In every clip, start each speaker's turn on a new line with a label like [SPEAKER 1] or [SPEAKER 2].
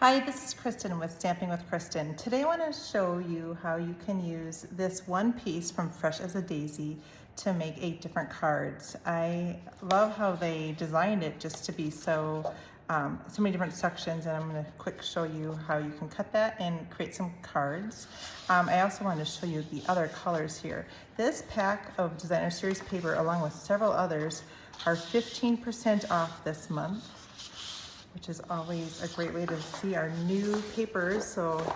[SPEAKER 1] Hi, this is Kristen with Stamping with Kristen. Today I want to show you how you can use this one piece from Fresh as a Daisy to make 8 different cards. I love how they designed it just to be so many different sections, and I'm going to quick show you how you can cut that and create some cards. I also want to show you the other colors here. This pack of Designer Series paper along with several others are 15% off this month, which is always a great way to see our new papers. So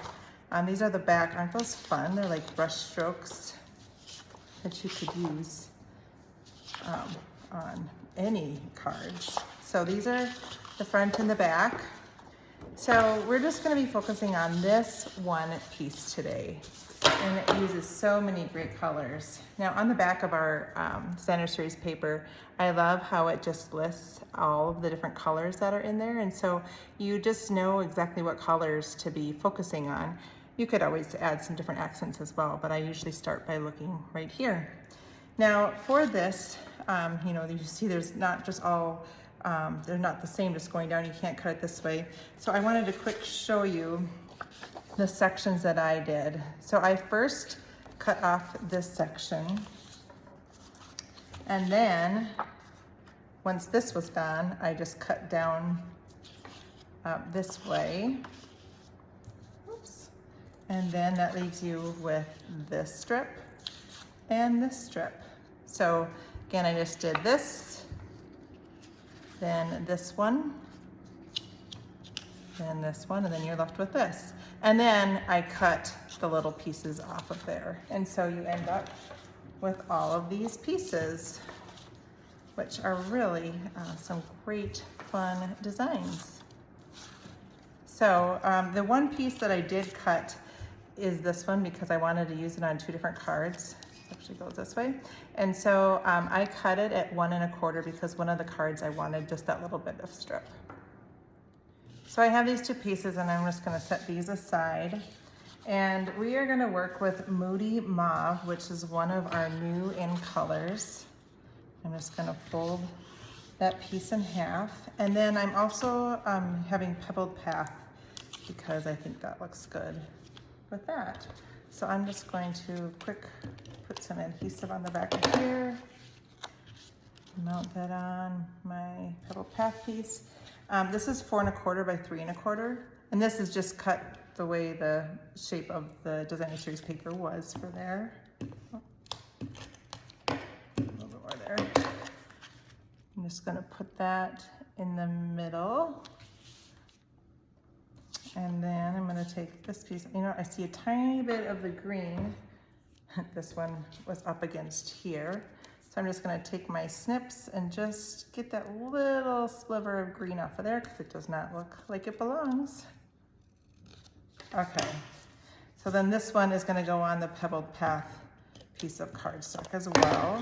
[SPEAKER 1] these are the back. Aren't those fun? They're like brush strokes that you could use on any cards. So these are the front and the back. So we're just going to be focusing on this one piece today, and it uses so many great colors. Now on the back of our Designer Series paper, I love how it just lists all of the different colors that are in there, and so you just know exactly what colors to be focusing on. You could always add some different accents as well, but I usually start by looking right here. Now for this, you see there's not just all, they're not the same just going down. You can't cut it this way. So I wanted to quick show you the sections that I did. So I first cut off this section, and then once this was done, I just cut down this way. Oops. And then that leaves you with this strip and this strip. So again, I just did this, then this one, then this one, and then you're left with this. And then I cut the little pieces off of there. And so you end up with all of these pieces, which are really some great fun designs. So the one piece that I did cut is this one because I wanted to use it on 2 different cards. It actually goes this way. And so I cut it at 1 1/4 because one of the cards I wanted just that little bit of strip. So I have these 2 pieces, and I'm just going to set these aside. And we are going to work with Moody Mauve, which is one of our new in colors. I'm just going to fold that piece in half. And then I'm also having Pebbled Path because I think that looks good with that. So I'm just going to quick put some adhesive on the back of here. Mount that on my Pebbled Path piece. This is 4 1/4 by 3 1/4, and this is just cut the way the shape of the Designer Series paper was for there. Oh. A little bit more there. I'm just going to put that in the middle, and then I'm going to take this piece. You know, I see a tiny bit of the green. This one was up against here. So I'm just going to take my snips and just get that little sliver of green off of there because it does not look like it belongs. Okay, so then this one is going to go on the Pebbled Path piece of cardstock as well.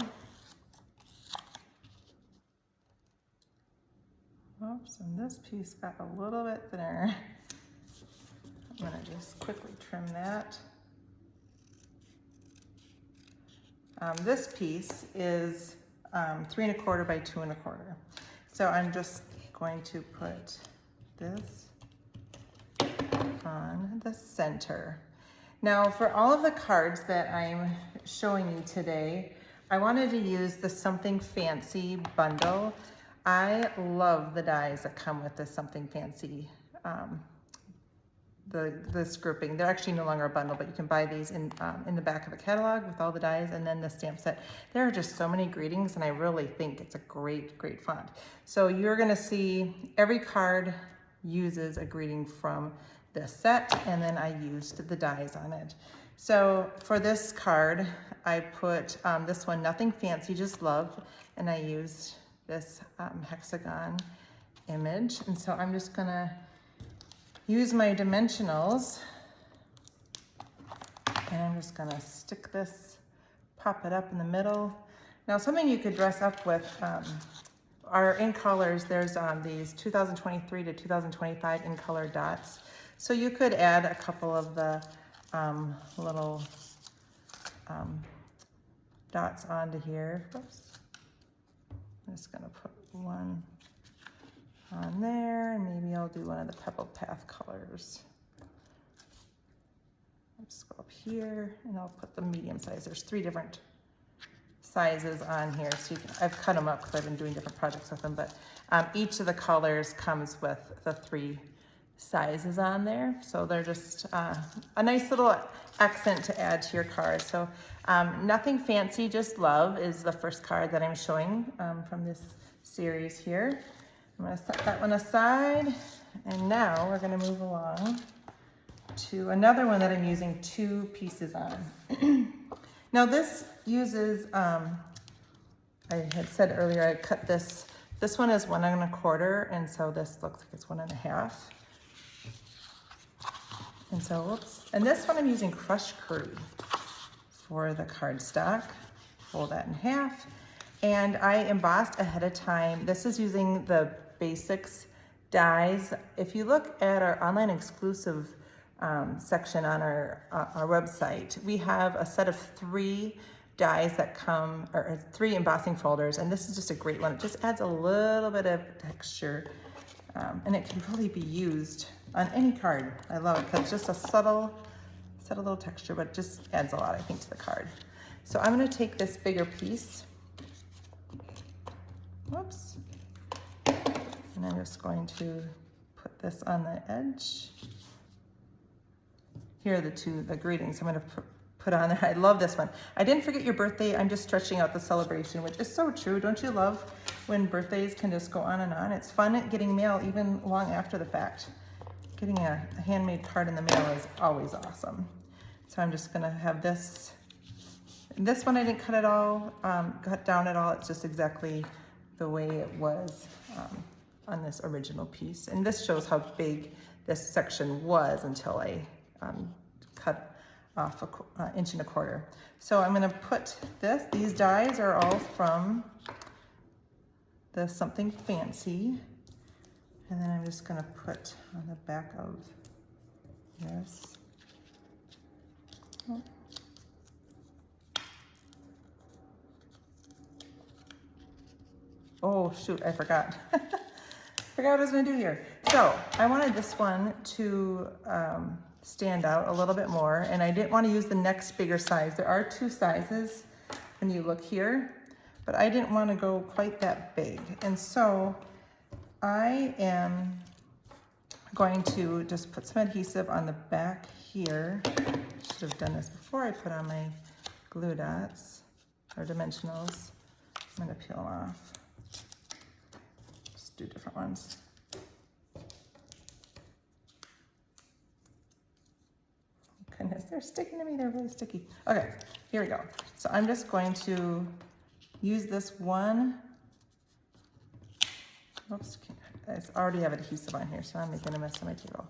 [SPEAKER 1] Oops, and this piece got a little bit thinner. I'm going to just quickly trim that. This piece is 3 1/4 by 2 1/4. So I'm just going to put this on the center. Now for all of the cards that I'm showing you today, I wanted to use the Something Fancy bundle. I love the dies that come with this Something Fancy this grouping. They're actually no longer a bundle, but you can buy these in the back of a catalog with all the dies and then the stamp set. There are just so many greetings, and I really think it's a great, great font. So you're gonna see every card uses a greeting from this set, and then I used the dies on it. So for this card, I put this one, Nothing Fancy, Just Love, and I used this hexagon image. And so I'm just gonna use my dimensionals, and I'm just gonna stick this, pop it up in the middle. Now something you could dress up with are in colors. There's these 2023 to 2025 in color dots. So you could add a couple of the little dots onto here. Oops. I'm just gonna put one on there, and maybe I'll do one of the Pebble Path colors. I'll just go up here and I'll put the medium size. There's 3 different sizes on here, so you can, I've cut them up because I've been doing different projects with them, but each of the colors comes with the 3 sizes on there, so they're just a nice little accent to add to your card. So nothing fancy, just love is the first card that I'm showing from this series here. I'm going to set that one aside, and now we're going to move along to another one that I'm using 2 pieces on. Now this uses, I had said earlier I cut this one is 1 1/4, and so this looks like it's 1 1/2. And so, whoops. And this one I'm using crushed curry for the cardstock. Fold that in half. And I embossed ahead of time. This is using the Basics dies. If you look at our online exclusive section on our website, we have a set of 3 dies that come, or 3 embossing folders, and this is just a great one. It just adds a little bit of texture, and it can really be used on any card. I love it because it's just a subtle little texture, but it just adds a lot, I think, to the card. So I'm going to take this bigger piece, whoops, and I'm just going to put this on the edge. Here are the greetings I'm going to put on there. I love this one. I didn't forget your birthday. I'm just stretching out the celebration, which is so true. Don't you love when birthdays can just go on and on? It's fun getting mail even long after the fact. Getting a handmade card in the mail is always awesome. So I'm just going to have this. This one I didn't cut down at all. It's just exactly the way it was on this original piece. And this shows how big this section was until I cut off an 1 1/4 inches. So I'm going to put these dies are all from the Something Fancy. And then I'm just going to put on the back of this. Oh shoot, I forgot. Forgot what I was going to do here. So I wanted this one to stand out a little bit more, and I didn't want to use the next bigger size. There are 2 sizes when you look here, but I didn't want to go quite that big. And so I am going to just put some adhesive on the back here. Should have done this before I put on my glue dots or dimensionals. I'm going to peel them off. Just do different ones. Goodness, they're sticking to me. They're really sticky. Okay, here we go. So I'm just going to use this one. Oops, I already have adhesive on here, so I'm making a mess on my table.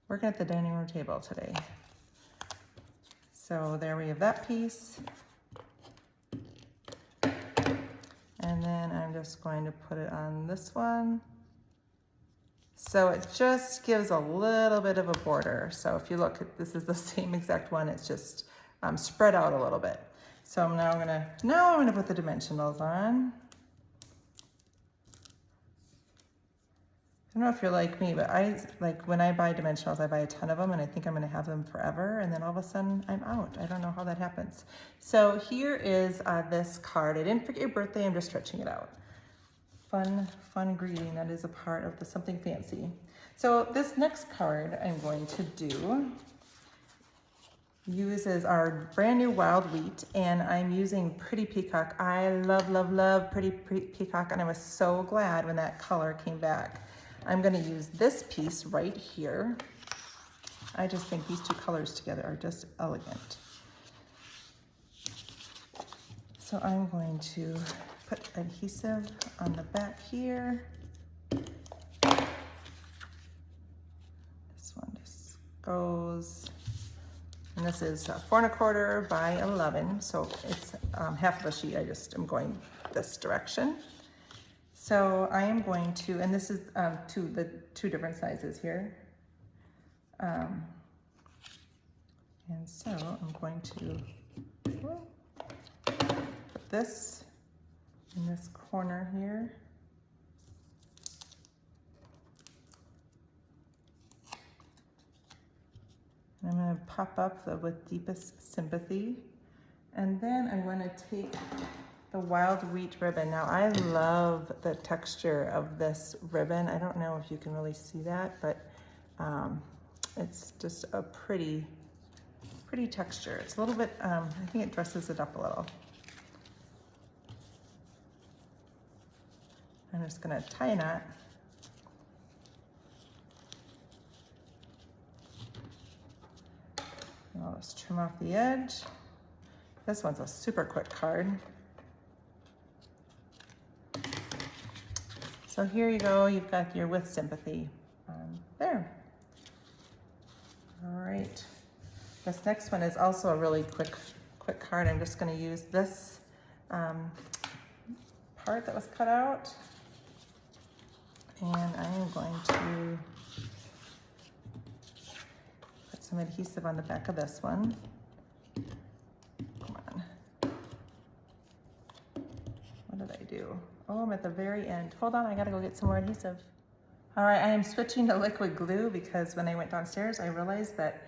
[SPEAKER 1] Working at the dining room table today. So there we have that piece. And then I'm just going to put it on this one. So it just gives a little bit of a border. So if you look, this is the same exact one. It's just spread out a little bit. So I'm now I'm gonna put the dimensionals on. I don't know if you're like me, but when I buy dimensionals, I buy a ton of them, and I think I'm gonna have them forever, and then all of a sudden I'm out. I don't know how that happens. So here is this card. I didn't forget your birthday. I'm just stretching it out. Fun greeting that is a part of the Something Fancy. So this next card I'm going to do uses our brand new Wild Wheat, and I'm using Pretty Peacock. I love Pretty Peacock, and I was so glad when that color came back. I'm going to use this piece right here. I just think these 2 colors together are just elegant. So I'm going to put adhesive on the back here. This one just goes, and this is 4 1/4 by 11, so it's half of a sheet. I just am going this direction. So I am going to, and this is the 2 different sizes here. And so I'm going to put this in this corner here. I'm going to pop up the with deepest sympathy. And then I'm going to take the wild wheat ribbon. Now I love the texture of this ribbon. I don't know if you can really see that, but it's just a pretty texture. It's a little bit, I think it dresses it up a little. I'm just gonna tie a knot. And I'll just trim off the edge. This one's a super quick card. So here you go, you've got your with sympathy there. All right, this next one is also a really quick card. I'm just gonna use this part that was cut out. And I am going to put some adhesive on the back of this one. Come on. What did I do? Oh, I'm at the very end. Hold on, I gotta go get some more adhesive. All right, I am switching to liquid glue because when I went downstairs, I realized that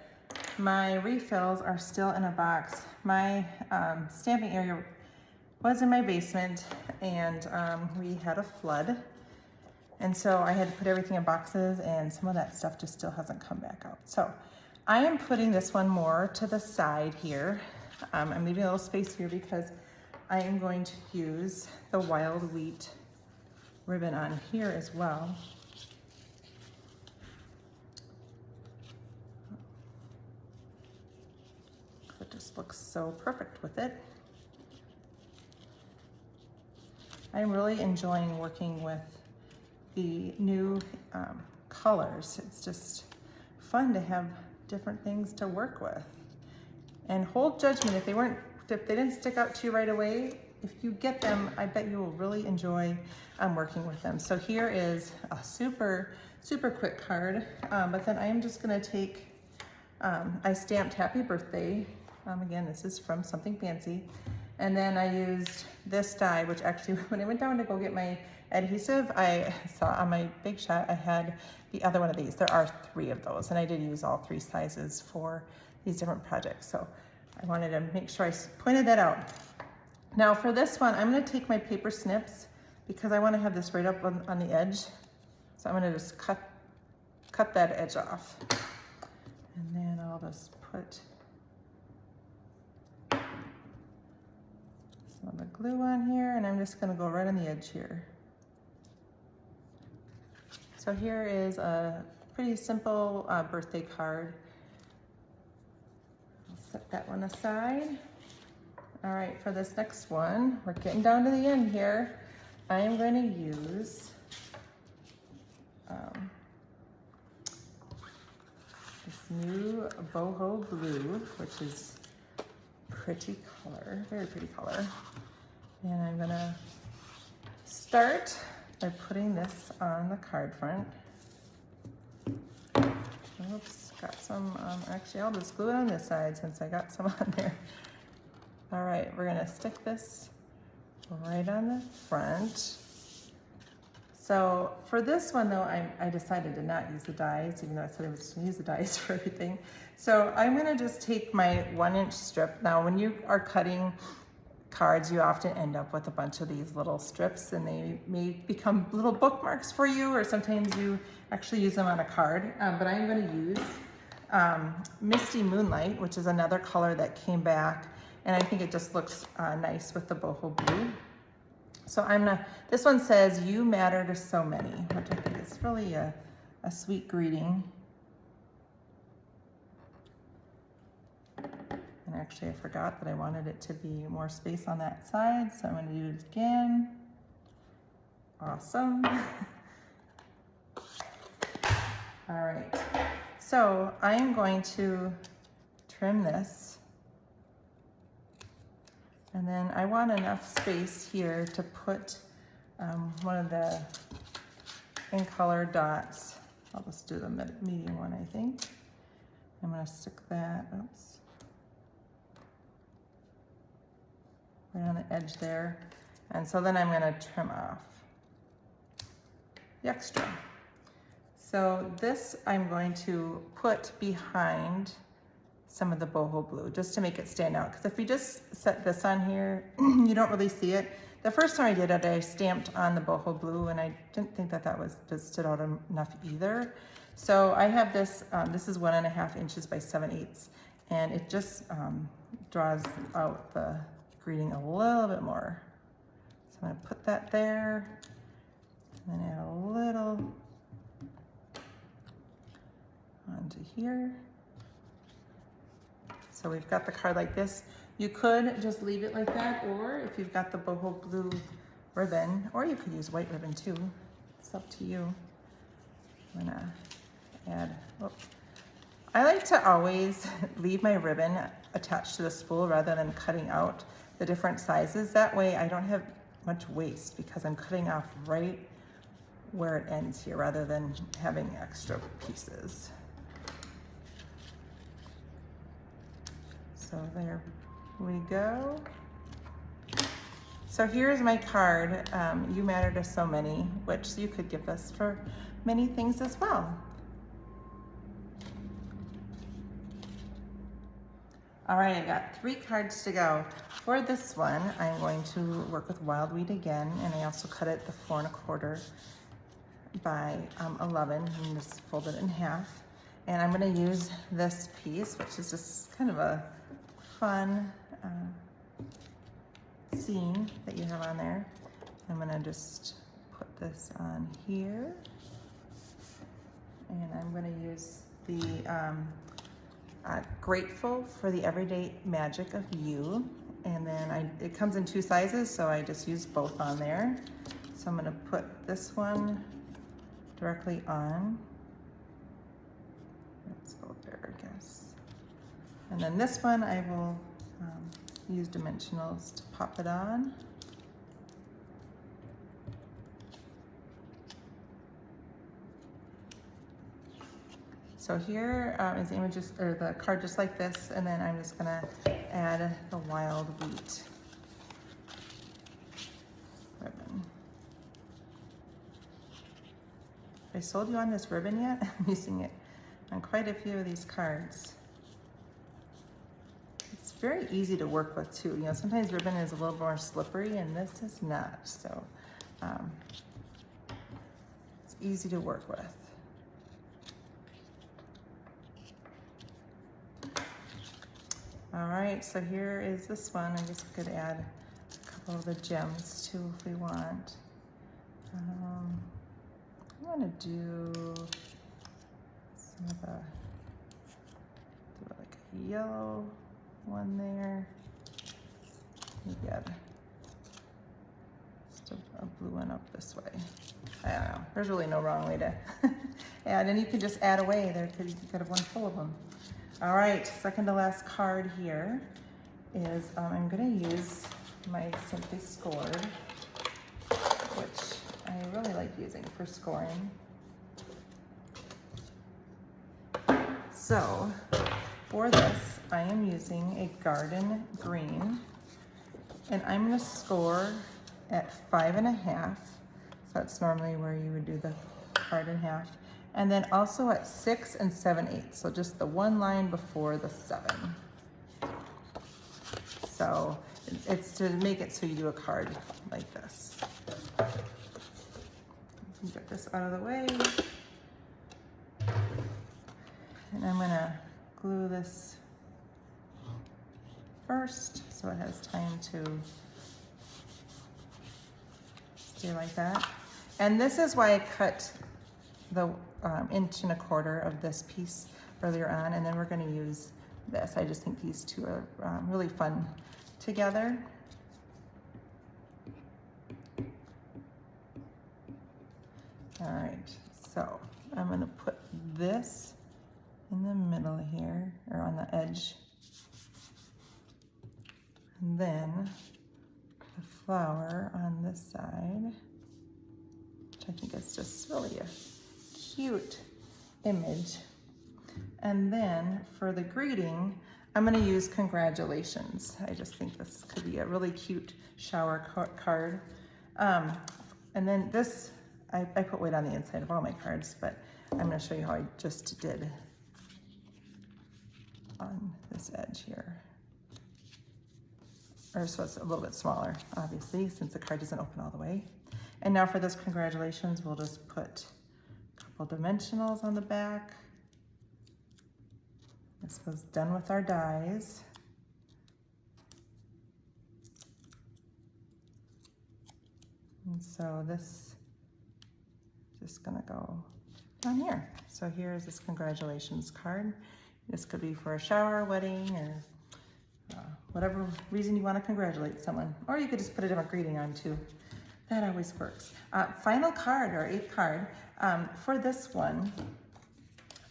[SPEAKER 1] my refills are still in a box. My stamping area was in my basement and we had a flood. And so I had to put everything in boxes and some of that stuff just still hasn't come back out. So I am putting this one more to the side here. I'm leaving a little space here because I am going to use the wild wheat ribbon on here as well. It just looks so perfect with it. I'm really enjoying working with the new colors. It's just fun to have different things to work with. And hold judgment if they didn't stick out to you right away. If you get them, I bet you will really enjoy working with them. So here is a super quick card, but then I am just gonna take, I stamped happy birthday. Again, this is from Something Fancy. And then I used this die, which actually, when I went down to go get my adhesive, I saw on my Big Shot, I had the other one of these. There are 3 of those, and I did use all 3 sizes for these different projects. So I wanted to make sure I pointed that out. Now for this one, I'm gonna take my paper snips because I wanna have this right up on the edge. So I'm gonna just cut that edge off. And then I'll just put some of the glue on here, and I'm just gonna go right on the edge here. So here is a pretty simple birthday card. I'll set that one aside. All right, for this next one, we're getting down to the end here. I am going to use this new boho blue, which is pretty color, very pretty color. And I'm gonna start by putting this on the card front. Oops, got some, actually I'll just glue it on this side since I got some on there. All right, we're gonna stick this right on the front. So for this one though, I decided to not use the dies, even though I said I was gonna use the dies for everything. So I'm gonna just take my 1-inch strip. Now when you are cutting cards, you often end up with a bunch of these little strips and they may become little bookmarks for you, or sometimes you actually use them on a card. But I'm gonna use Misty Moonlight, which is another color that came back, and I think it just looks nice with the boho blue. So this one says, "You matter to so many," which I think is really a sweet greeting. And actually I forgot that I wanted it to be more space on that side, so I'm gonna do it again. Awesome. All right, so I am going to trim this. And then I want enough space here to put one of the in color dots. I'll just do the medium one, I think. I'm gonna stick that, oops, right on the edge there. And so then I'm gonna trim off the extra. So this I'm going to put behind some of the boho blue just to make it stand out. Because if you just set this on here, you don't really see it. The first time I did it, I stamped on the boho blue and I didn't think that that just stood out enough either. So I have this, this is 1.5 inches by 7/8, and it just draws out the greeting a little bit more. So I'm gonna put that there, and then add a little onto here. So we've got the card like this. You could just leave it like that, or if you've got the boho blue ribbon, or you could use white ribbon too. It's up to you. I'm gonna add, oops. I like to always leave my ribbon attached to the spool rather than cutting out the different sizes. That way I don't have much waste because I'm cutting off right where it ends here rather than having extra pieces. So there we go. So here's my card. You matter to so many, which you could give this for many things as well. All right, I've got 3 cards to go. For this one, I'm going to work with Wild Weed again, and I also cut it the 4 1/4 by 11, and just fold it in half. And I'm gonna use this piece, which is just kind of a fun scene that you have on there. I'm gonna just put this on here, and I'm gonna use the Grateful for the Everyday Magic of You, and then it comes in 2 sizes, so I just use both on there. So I'm gonna put this one directly on. Let's go there, I guess. And then this one I will use dimensionals to pop it on. So here is the images, or the card just like this, and then I'm just gonna add the Wild Wheat ribbon. Have I sold you on this ribbon yet? I'm using it on quite a few of these cards. It's very easy to work with too. You know, sometimes ribbon is a little more slippery, and this is not. So it's easy to work with. All right, so here is this one. I guess we could add a couple of the gems too if we want. I'm gonna do some of the, like a yellow one there. Maybe add just a blue one up this way. I don't know, there's really no wrong way to add, and you can just add away there because you could have one full of them. All right, second to last card here is I'm gonna use my Simply Scored, which I really like using for scoring. So for this, I am using a garden green, and I'm gonna score at 5 1/2. So that's normally where you would do the card in half. And then also at 6 7/8, so just the one line before the 7. So it's to make it so you do a card like this. Get this out of the way. And I'm gonna glue this first so it has time to stay like that. And this is why I cut the 1 1/4 inch of this piece earlier on, and then we're going to use this. I just think these two are really fun together. All right, so I'm going to put this in the middle here, or on the edge, and then the flower on this side, which I think is just really a cute image. And then for the greeting, I'm gonna use congratulations. I just think this could be a really cute shower card. And then this, I put weight on the inside of all my cards, but I'm gonna show you how I just did on this edge here. Or so it's a little bit smaller, obviously, since the card doesn't open all the way. And now for this congratulations, we'll just put a couple dimensionals on the back. This was done with our dies. And so this is just gonna go on here. So here's this congratulations card. This could be for a shower, wedding, or whatever reason you want to congratulate someone. Or you could just put a different greeting on too. That always works. Final card, or 8th card. For this one,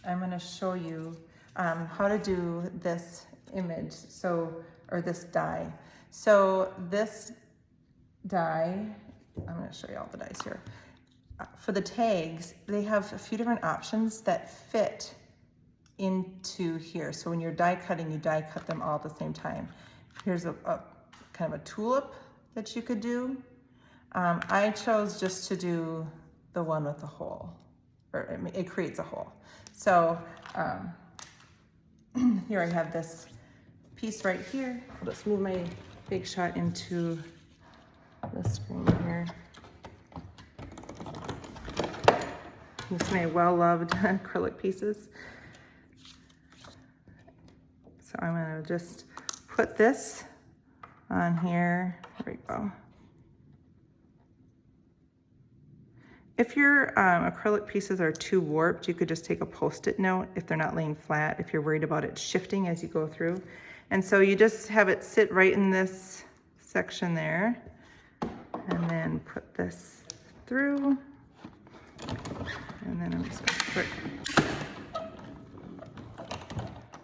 [SPEAKER 1] I'm going to show you how to do this image, or this die. So this die, I'm going to show you all the dies here. For the tags, they have a few different options that fit into here. So when you're die cutting, you die cut them all at the same time. Here's a kind of a tulip that you could do. I chose just to do the one with the hole, or it creates a hole. So here I have this piece right here. I'll just move my big shot into the screen here. These are my well-loved acrylic pieces. So I'm gonna just put this on here. There we go. If your acrylic pieces are too warped, you could just take a Post-it note if they're not laying flat, if you're worried about it shifting as you go through. And so you just have it sit right in this section there, and then put this through. And then I'm just gonna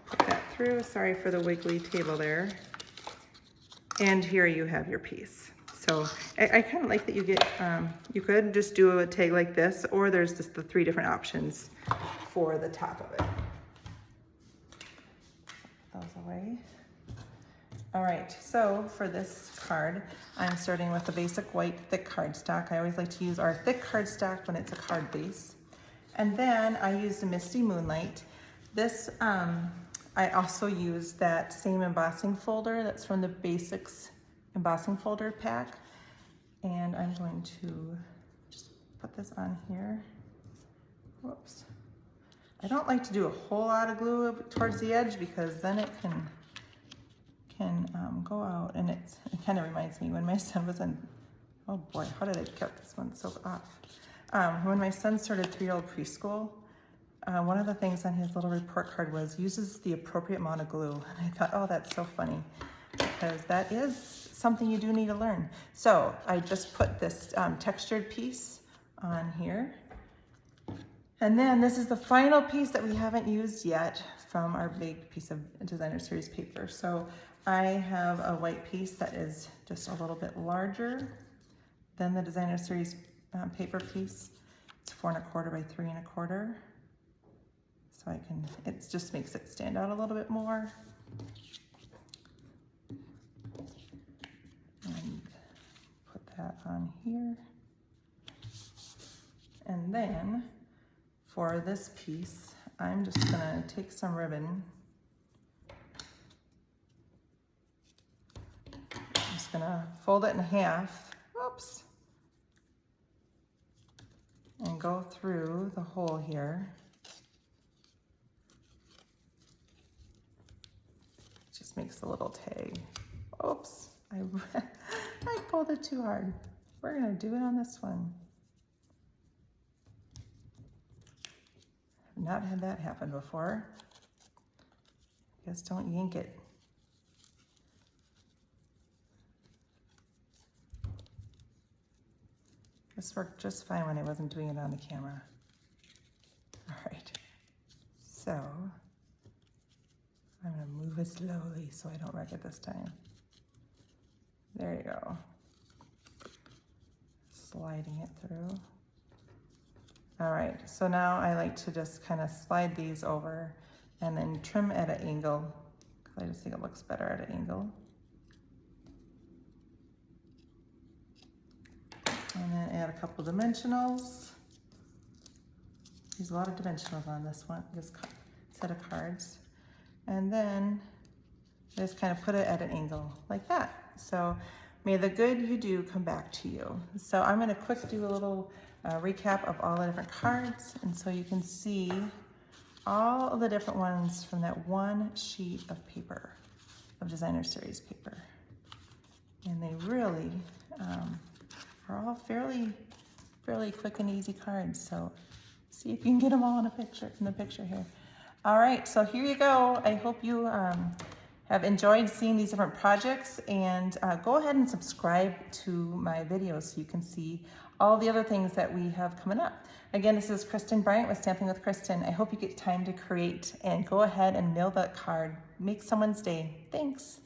[SPEAKER 1] put that through. Sorry for the wiggly table there. And here you have your piece. So I kind of like that you get, you could just do a tag like this, or there's just the 3 different options for the top of it. Put those away. All right, so for this card, I'm starting with the basic white thick cardstock. I always like to use our thick cardstock when it's a card base. And then I used a Misty Moonlight. This, I also used that same embossing folder that's from the Basics embossing folder pack. And I'm going to just put this on here. Whoops. I don't like to do a whole lot of glue towards the edge because then it can go out, and it kind of reminds me when my son was in, oh boy, how did I get this one so off? When my son started 3-year-old preschool, one of the things on his little report card was uses the appropriate amount of glue. And I thought, oh, that's so funny, because that is something you do need to learn. So I just put this textured piece on here. And then this is the final piece that we haven't used yet from our big piece of Designer Series paper. So I have a white piece that is just a little bit larger than the Designer Series paper piece. It's 4 1/4 by 3 1/4. So it just makes it stand out a little bit more. And put that on here. And then for this piece, I'm just gonna take some ribbon. I'm just gonna fold it in half, whoops, and go through the hole here. Just makes a little tag. Oops, I pulled it too hard. We're gonna do it on this one. I've not had that happen before. Just don't yank it. This worked just fine when I wasn't doing it on the camera. All right, so I'm gonna move it slowly so I don't wreck it this time. There you go. Sliding it through. All right, so now I like to just kind of slide these over and then trim at an angle, because I just think it looks better at an angle. And then add a couple dimensionals. There's a lot of dimensionals on this one, this set of cards. and then just kind of put it at an angle like that. So may the good you do come back to you. So I'm gonna quick do a little recap of all the different cards, and so you can see all of the different ones from that one sheet of paper, of Designer Series paper. And they really are all fairly quick and easy cards. So see if you can get them all in the picture here. All right, so here you go. I hope you have enjoyed seeing these different projects, and go ahead and subscribe to my videos so you can see all the other things that we have coming up. Again, this is Kristen Bryant with Stamping with Kristen. I hope you get time to create, and go ahead and mail that card. Make someone's day. Thanks.